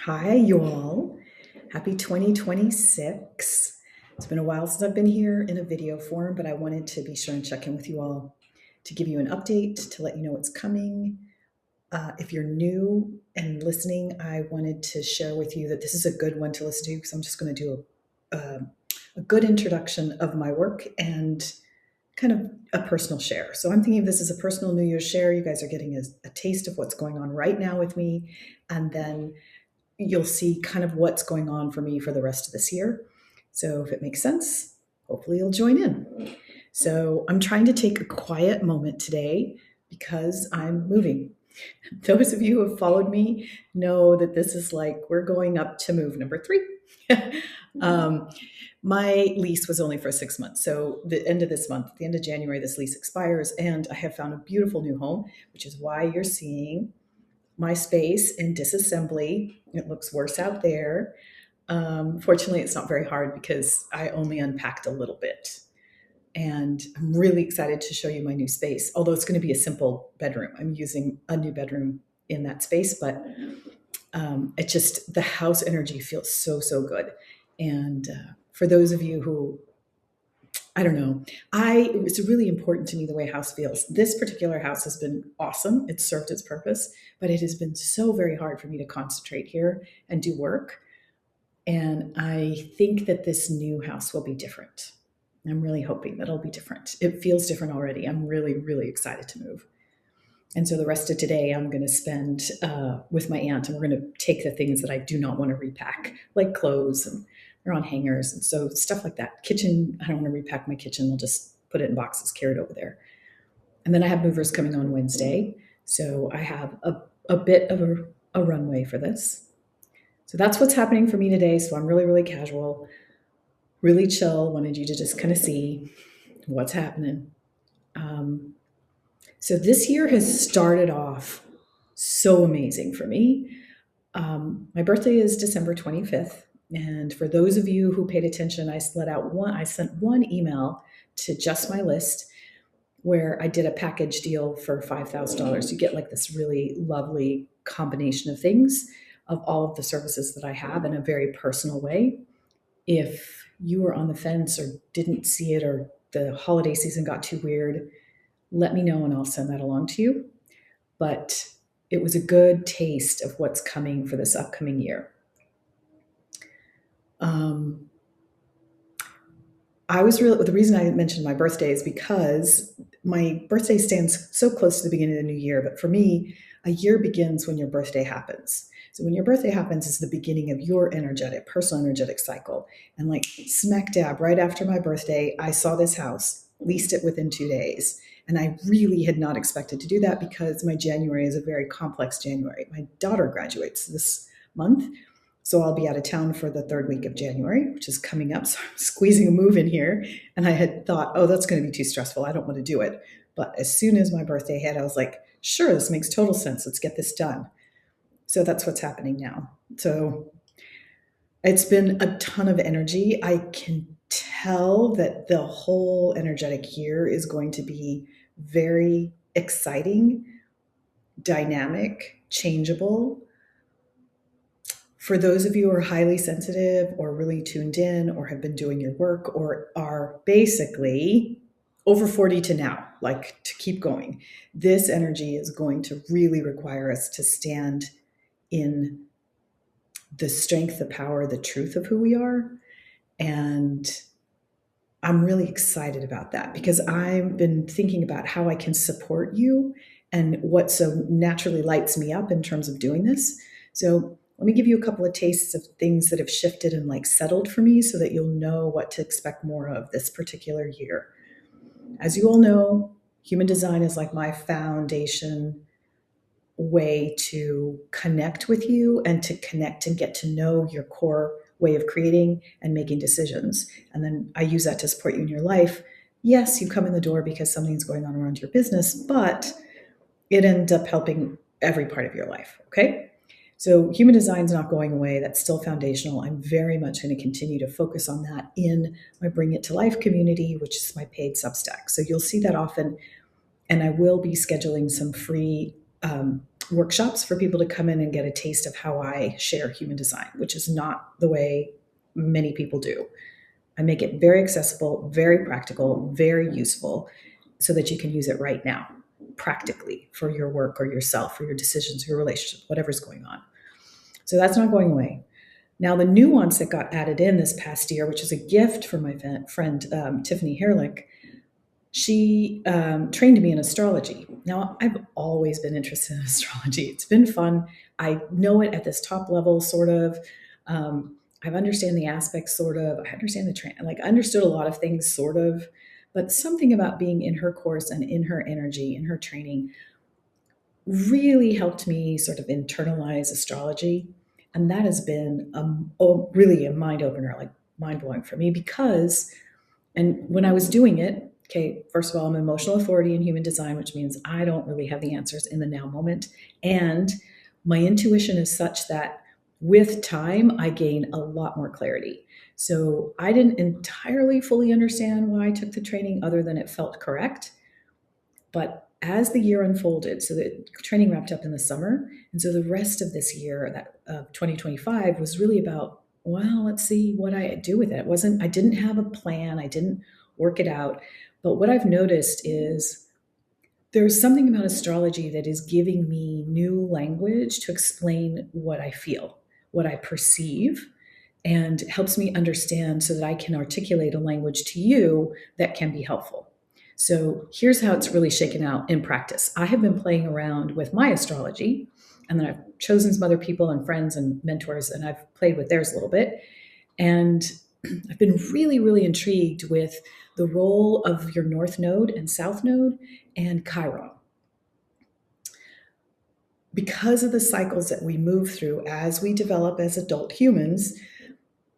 Hi, you all. Happy 2026. It's been a while since I've been here in a video form, but I wanted to be sure and check in with you all to give you an update, to let you know what's coming. If you're new and listening, I wanted to share with you that this is a good one to listen to because I'm just going to do a good introduction of my work and kind of a personal share. So I'm thinking of this as a personal New Year's share. You guys are getting a taste of what's going on right now with me. And then you'll see kind of what's going on for me for the rest of this year. So if it makes sense, hopefully you'll join in. So I'm trying to take a quiet moment today because I'm moving. Those of you who have followed me know that this is like we're going up to move number 3. um, my lease was only for 6 months. So the end of this month, the end of January, this lease expires, and I have found a beautiful new home, which is why you're seeing my space in disassembly. It looks worse out there. Fortunately, it's not very hard because I only unpacked a little bit. And I'm really excited to show you my new space, although it's going to be a simple bedroom. I'm using a new bedroom in that space, but it just, the house energy feels so good. And for those of you who, I don't know, it's really important to me the way a house feels. This particular house has been awesome. It's served its purpose, but it has been so very hard for me to concentrate here and do work. And I think that this new house will be different. I'm really hoping that it'll be different. It feels different already. I'm really excited to move. And so the rest of today, I'm going to spend with my aunt, and we're going to take the things that I do not want to repack, like clothes, and they're on hangers. And so stuff like that. Kitchen, I don't want to repack my kitchen. We'll just put it in boxes, carry it over there. And then I have movers coming on Wednesday. So I have a bit of a runway for this. So that's what's happening for me today. So I'm really casual, really chill. Wanted you to just kind of see what's happening. So this year has started off so amazing for me. My birthday is December 25th. And for those of you who paid attention, I sent one email to just my list where I did a package deal for $5,000. You get like this really lovely combination of things, of all of the services that I have in a very personal way. If you were on the fence or didn't see it, or the holiday season got too weird, let me know and I'll send that along to you. But it was a good taste of what's coming for this upcoming year. The reason I mentioned my birthday is because my birthday stands so close to the beginning of the new year. But for me, a year begins when your birthday happens. So when your birthday happens is the beginning of your personal energetic cycle. And like smack dab right after my birthday, I saw this house, leased it within 2 days. And I really had not expected to do that because my January is a very complex January. My daughter graduates this month. So I'll be out of town for the 3rd week of January, which is coming up. So I'm squeezing a move in here. And I had thought, oh, that's going to be too stressful. I don't want to do it. But as soon as my birthday hit, I was like, sure, this makes total sense. Let's get this done. So that's what's happening now. So it's been a ton of energy. I can tell that the whole energetic year is going to be very exciting, dynamic, changeable. For those of you who are highly sensitive or really tuned in or have been doing your work or are basically over 40 to now, like to keep going, this energy is going to really require us to stand in the strength, the power, the truth of who we are. And I'm really excited about that because I've been thinking about how I can support you and what so naturally lights me up in terms of doing this. So let me give you a couple of tastes of things that have shifted and like settled for me so that you'll know what to expect more of this particular year. As you all know, human design is like my foundation way to connect with you and to connect and get to know your core way of creating and making decisions. And then I use that to support you in your life. Yes, you come in the door because something's going on around your business, but it ends up helping every part of your life. Okay. So human design is not going away. That's still foundational. I'm very much going to continue to focus on that in my Bring It to Life community, which is my paid Substack. So you'll see that often. And I will be scheduling some free workshops for people to come in and get a taste of how I share human design, which is not the way many people do. I make it very accessible, very practical, very useful, so that you can use it right now, practically, for your work or yourself, or your decisions, your relationship, whatever's going on. So that's not going away. Now, the nuance that got added in this past year, which is a gift from my friend Tiffany Herlick, she trained me in astrology. Now, I've always been interested in astrology. It's been fun. I know it at this top level, sort of. I understand the aspects, sort of. I understand I understood a lot of things, sort of. But something about being in her course and in her energy, in her training, really helped me sort of internalize astrology. And that has been really a mind opener, like mind blowing for me, because, and when I was doing it, okay, first of all, I'm an emotional authority in human design, which means I don't really have the answers in the now moment. And my intuition is such that with time, I gain a lot more clarity. So I didn't entirely fully understand why I took the training, other than it felt correct. But as the year unfolded, so the training wrapped up in the summer, and so the rest of this year, that of 2025, was really about, well, let's see what I do with it. I didn't have a plan, I didn't work it out. But what I've noticed is there's something about astrology that is giving me new language to explain what I feel, what I perceive, and helps me understand so that I can articulate a language to you that can be helpful. So here's how it's really shaken out in practice. I have been playing around with my astrology, and then I've chosen some other people and friends and mentors, and I've played with theirs a little bit. And I've been really, really intrigued with the role of your North Node and South Node and Chiron. Because of the cycles that we move through as we develop as adult humans,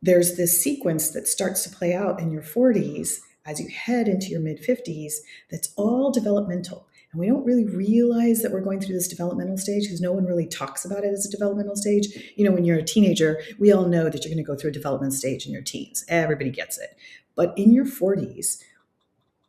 there's this sequence that starts to play out in your 40s as you head into your mid 50s that's all developmental. And we don't really realize that we're going through this developmental stage because no one really talks about it as a developmental stage. You know, when you're a teenager, we all know that you're going to go through a development stage in your teens. Everybody gets it. But in your 40s,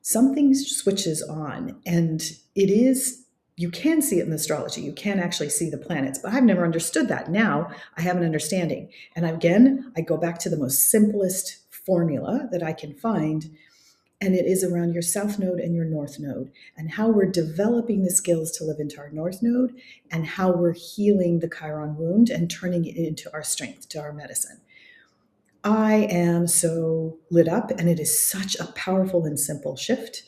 something switches on, and it is, you can see it in astrology. You can actually see the planets, but I've never understood that. Now I have an understanding. And again, I go back to the most simplest formula that I can find, and it is around your South Node and your North Node, and how we're developing the skills to live into our North Node, and how we're healing the Chiron wound and turning it into our strength, to our medicine. I am so lit up, and it is such a powerful and simple shift.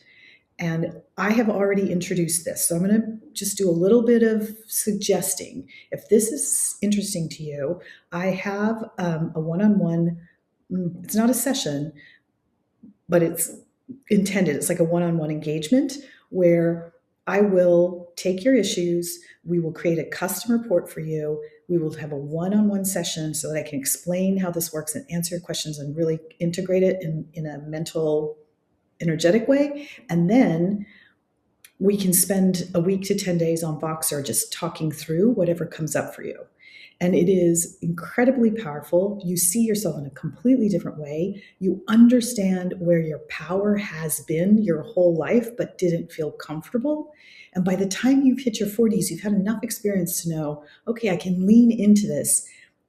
And I have already introduced this. So I'm going to just do a little bit of suggesting. If this is interesting to you, I have a one-on-one, it's not a session, but it's intended. It's like a one-on-one engagement where I will take your issues. We will create a custom report for you. We will have a one-on-one session so that I can explain how this works and answer your questions and really integrate it in a mental, energetic way. And then we can spend a week to 10 days on Voxer just talking through whatever comes up for you. And it is incredibly powerful. You see yourself in a completely different way. You understand where your power has been your whole life, but didn't feel comfortable. And by the time you've hit your 40s, you've had enough experience to know, okay, I can lean into this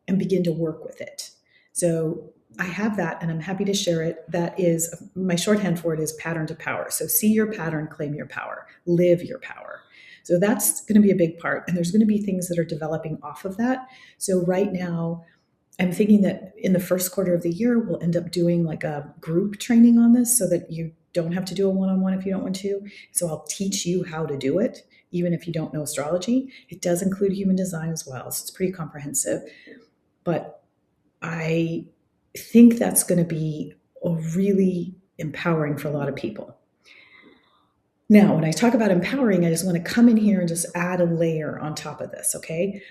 and begin to work with it. So I have that, and I'm happy to share it. That is, my shorthand for it is pattern to power. So see your pattern, claim your power, live your power. So that's going to be a big part. And there's going to be things that are developing off of that. So right now, I'm thinking that in the first quarter of the year, we'll end up doing like a group training on this so that you don't have to do a one-on-one if you don't want to. So I'll teach you how to do it, even if you don't know astrology. It does include human design as well. So it's pretty comprehensive. But I think that's going to be really empowering for a lot of people. Now, when I talk about empowering, I just want to come in here and just add a layer on top of this, okay?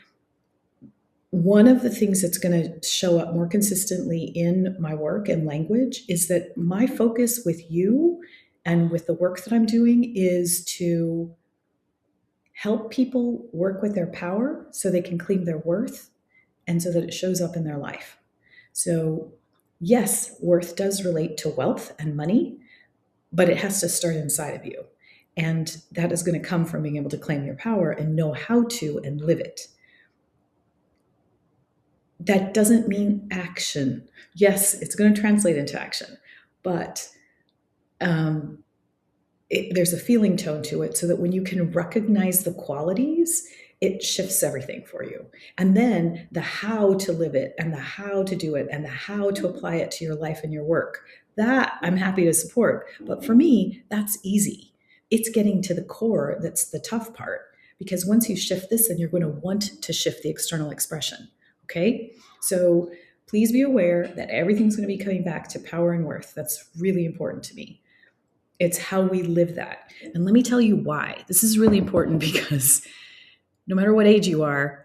One of the things that's going to show up more consistently in my work and language is that my focus with you and with the work that I'm doing is to help people work with their power so they can claim their worth and so that it shows up in their life. So yes, worth does relate to wealth and money, but it has to start inside of you. And that is going to come from being able to claim your power and know how to and live it. That doesn't mean action. Yes, it's going to translate into action, but there's a feeling tone to it, so that when you can recognize the qualities, it shifts everything for you. And then the how to live it, and the how to do it, and the how to apply it to your life and your work, that I'm happy to support. But for me, that's easy. It's getting to the core that's the tough part, because once you shift this, then you're going to want to shift the external expression. Okay? So please be aware that everything's going to be coming back to power and worth. That's really important to me. It's how we live that. And let me tell you why. This is really important, because no matter what age you are,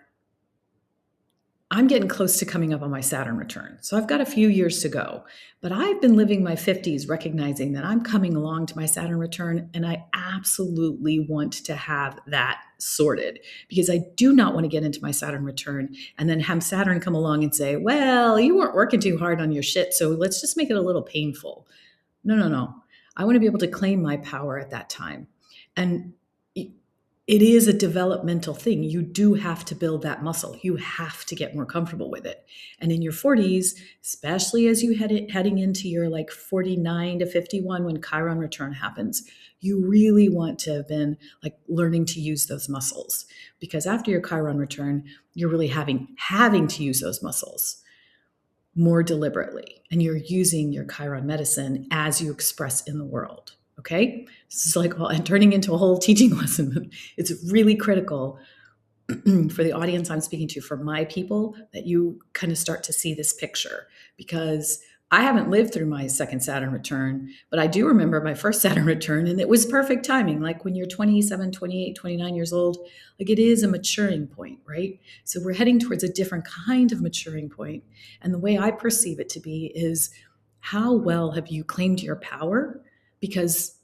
I'm getting close to coming up on my Saturn return. So I've got a few years to go, but I've been living my 50s recognizing that I'm coming along to my Saturn return, and I absolutely want to have that sorted, because I do not want to get into my Saturn return and then have Saturn come along and say, well, you weren't working too hard on your shit, so let's just make it a little painful. No. I want to be able to claim my power at that time. And it is a developmental thing. You do have to build that muscle. You have to get more comfortable with it. And in your 40s, especially as you heading into your like 49 to 51, when Chiron return happens, you really want to have been like learning to use those muscles, because after your Chiron return, you're really having to use those muscles more deliberately, and you're using your Chiron medicine as you express in the world. Okay, this is like, well, and turning into a whole teaching lesson. It's really critical for the audience I'm speaking to, for my people, that you kind of start to see this picture, because I haven't lived through my second Saturn return, but I do remember my first Saturn return, and it was perfect timing. Like when you're 27, 28, 29 years old, like it is a maturing point, right? So we're heading towards a different kind of maturing point. And the way I perceive it to be is, how well have you claimed your power? Because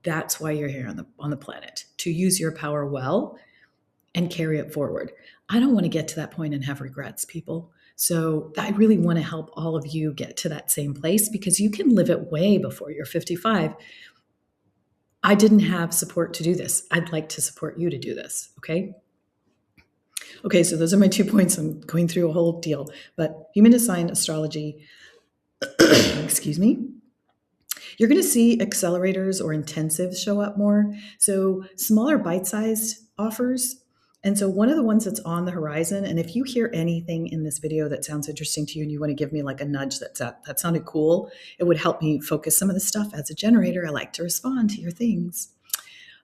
that's why you're here on the planet, to use your power well and carry it forward. I don't want to get to that point and have regrets, people. So I really want to help all of you get to that same place, because you can live it way before you're 55. I didn't have support to do this. I'd like to support you to do this, okay? Okay, so those are my 2 points. I'm going through a whole deal. But human design, astrology, excuse me, you're going to see accelerators or intensives show up more. So smaller bite-sized offers. And so one of the ones that's on the horizon, and if you hear anything in this video that sounds interesting to you and you want to give me like a nudge that sounded cool, it would help me focus some of the stuff. As a generator, I like to respond to your things.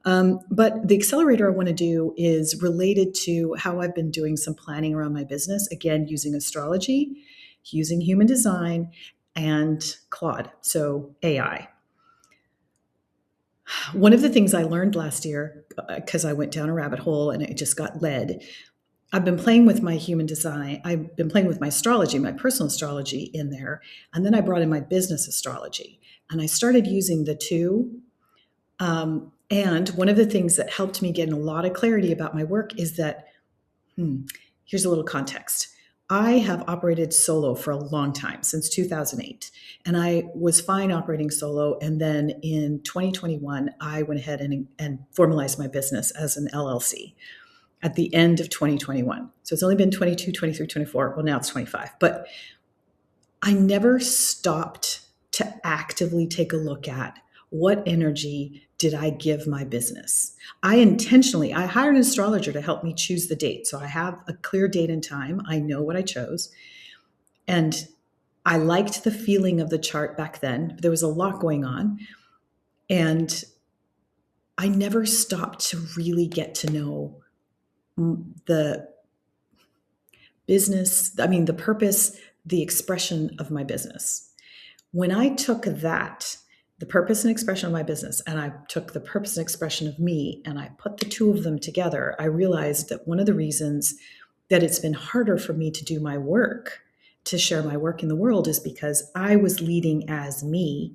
But the accelerator I want to do is related to how I've been doing some planning around my business, again, using astrology, using human design, and Claude, so AI. One of the things I learned last year, because I went down a rabbit hole and it just got led, I've been playing with my human design. I've been playing with my astrology, my personal astrology in there. And then I brought in my business astrology. And I started using the two. And one of the things that helped me get a lot of clarity about my work is that, here's a little context. I have operated solo for a long time, since 2008, and I was fine operating solo. And then in 2021, I went ahead and formalized my business as an LLC at the end of 2021. So it's only been 22, 23, 24. Well, now it's 25. But I never stopped to actively take a look at what energy did I give my business. I hired an astrologer to help me choose the date. So I have a clear date and time. I know what I chose. And I liked the feeling of the chart back then. There was a lot going on. And I never stopped to really get to know the business, the purpose, the expression of my business. When I took that, the purpose and expression of my business, and I took the purpose and expression of me, and I put the two of them together, I realized that one of the reasons that it's been harder for me to do my work, to share my work in the world, is because I was leading as me,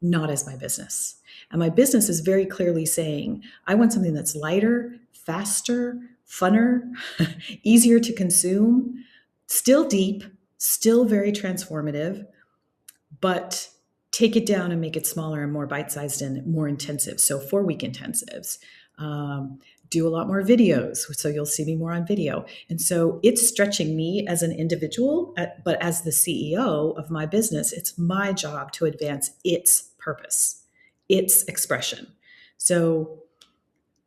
not as my business. And my business is very clearly saying, I want something that's lighter, faster, funner, easier to consume, still deep, still very transformative, but take it down and make it smaller and more bite-sized and more intensive. So 4-week intensives. Do a lot more videos, so you'll see me more on video. And so it's stretching me as an individual, but as the CEO of my business, it's my job to advance its purpose, its expression. So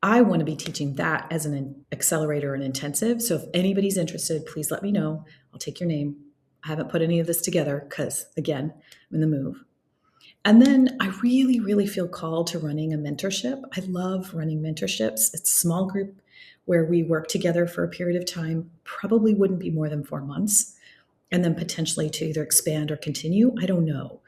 I want to be teaching that as an accelerator and intensive. So if anybody's interested, please let me know. I'll take your name. I haven't put any of this together because, again, I'm in the move. And then I really, really feel called to running a mentorship. I love running mentorships. It's a small group where we work together for a period of time, probably wouldn't be more than 4 months, and then potentially to either expand or continue. I don't know.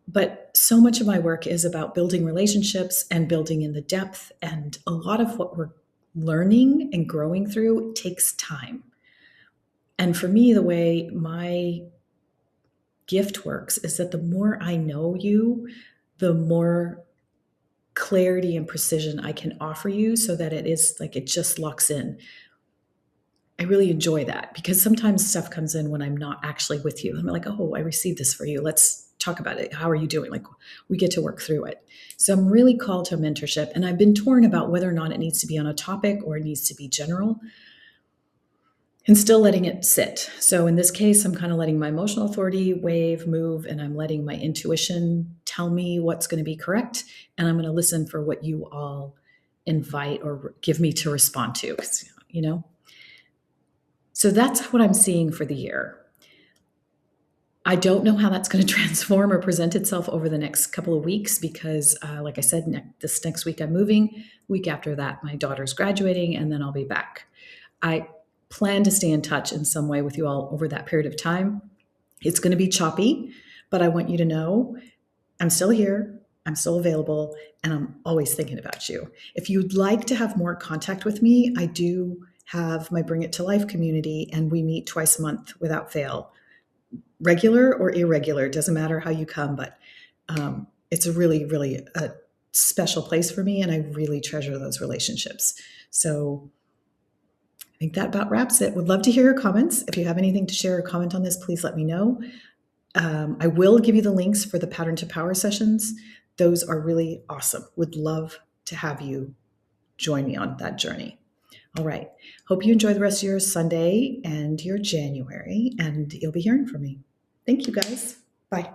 But so much of my work is about building relationships and building in the depth. And a lot of what we're learning and growing through takes time. And for me, the way my gift works is that the more I know you, the more clarity and precision I can offer you so that it is like it just locks in. I really enjoy that because sometimes stuff comes in when I'm not actually with you. I'm like, oh, I received this for you. Let's talk about it. How are you doing? Like, we get to work through it. So I'm really called to a mentorship, and I've been torn about whether or not it needs to be on a topic or it needs to be general, and still letting it sit. So in this case, I'm kind of letting my emotional authority wave, move, and I'm letting my intuition tell me what's going to be correct. And I'm going to listen for what you all invite or give me to respond to, you know? So that's what I'm seeing for the year. I don't know how that's going to transform or present itself over the next couple of weeks because, like I said, this next week I'm moving. Week after that, my daughter's graduating, and then I'll be back. I plan to stay in touch in some way with you all over that period of time. It's going to be choppy, but I want you to know I'm still here, I'm still available, and I'm always thinking about you. If you'd like to have more contact with me, I do have my Bring It to Life community, and we meet twice a month without fail. Regular or irregular, doesn't matter how you come, but it's a really, really a special place for me, and I really treasure those relationships. So I think that about wraps it. Would love to hear your comments. If you have anything to share or comment on this, please let me know. I will give you the links for the Pattern to Power sessions. Those are really awesome. Would love to have you join me on that journey. All right. Hope you enjoy the rest of your Sunday and your January, and you'll be hearing from me. Thank you, guys. Bye.